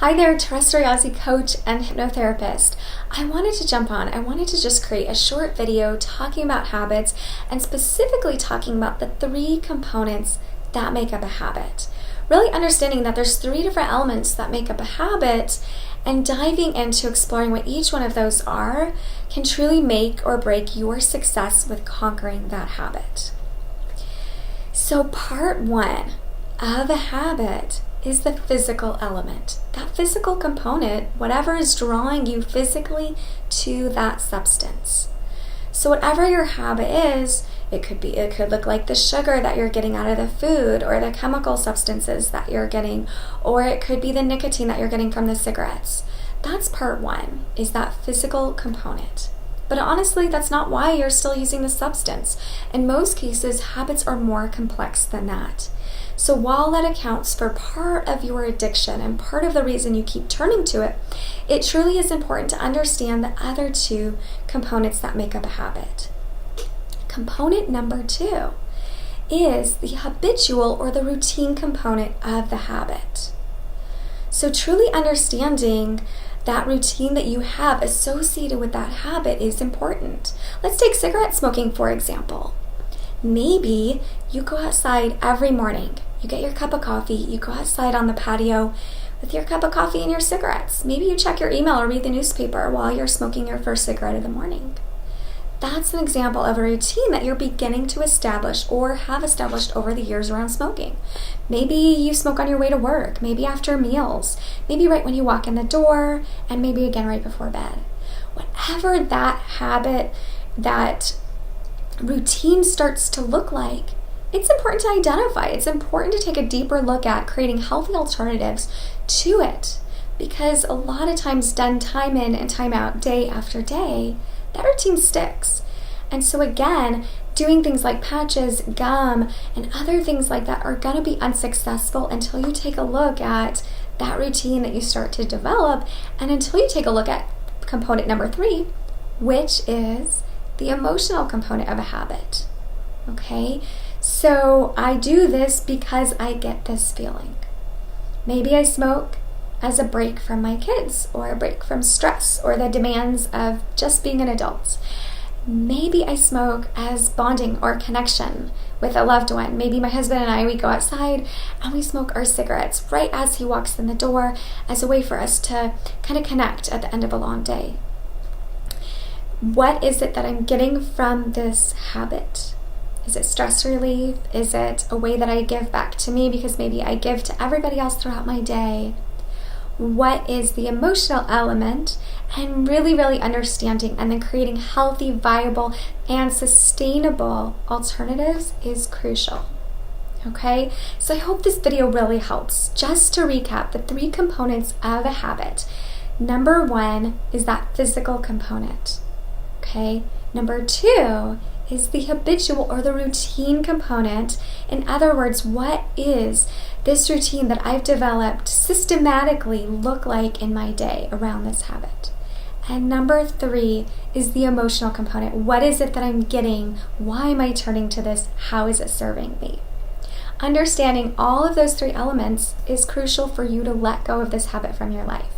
Hi there, Terrestriality coach and hypnotherapist. I wanted to jump on. I wanted to just create a short video talking about habits and specifically talking about the three components that make up a habit. Really understanding that there's three different elements that make up a habit, and diving into exploring what each one of those are can truly make or break your success with conquering that habit. So part one of a habit is the physical element. That physical component, whatever is drawing you physically to that substance. So whatever your habit is, it could look like the sugar that you're getting out of the food, or the chemical substances that you're getting, or it could be the nicotine that you're getting from the cigarettes. That's part one, is that physical component. But honestly, that's not why you're still using the substance. In most cases, habits are more complex than that. So while that accounts for part of your addiction and part of the reason you keep turning to it, it truly is important to understand the other two components that make up a habit. Component number two is the habitual or the routine component of the habit. So truly understanding that routine that you have associated with that habit is important. Let's take cigarette smoking, for example. Maybe you go outside every morning, you get your cup of coffee, you go outside on the patio with your cup of coffee and your cigarettes. Maybe you check your email or read the newspaper while you're smoking your first cigarette of the morning. That's an example of a routine that you're beginning to establish or have established over the years around smoking. Maybe you smoke on your way to work, maybe after meals, maybe right when you walk in the door, and maybe again right before bed. Whatever that habit, that routine starts to look like, it's important to identify. It's important to take a deeper look at creating healthy alternatives to it, because a lot of times done time in and time out, day after day, that routine sticks. And so again, doing things like patches, gum, and other things like that are going to be unsuccessful until you take a look at that routine that you start to develop, and until you take a look at component number three, which is the emotional component of a habit. Okay? So I do this because I get this feeling. Maybe I smoke as a break from my kids, or a break from stress, or the demands of just being an adult. Maybe I smoke as bonding or connection with a loved one. Maybe my husband and I, we go outside and we smoke our cigarettes right as he walks in the door, as a way for us to kind of connect at the end of a long day. What is it that I'm getting from this habit? Is it stress relief? Is it a way that I give back to me because maybe I give to everybody else throughout my day? What is the emotional element? And really understanding and then creating healthy, viable, and sustainable alternatives is crucial. Okay, so I hope this video really helps. Just to recap the three components of a habit. Number one is that physical component. Okay, number two is the habitual or the routine component. In other words, what is this routine that I've developed systematically look like in my day around this habit? And number three is the emotional component. What is it that I'm getting? Why am I turning to this? How is it serving me? Understanding all of those three elements is crucial for you to let go of this habit from your life.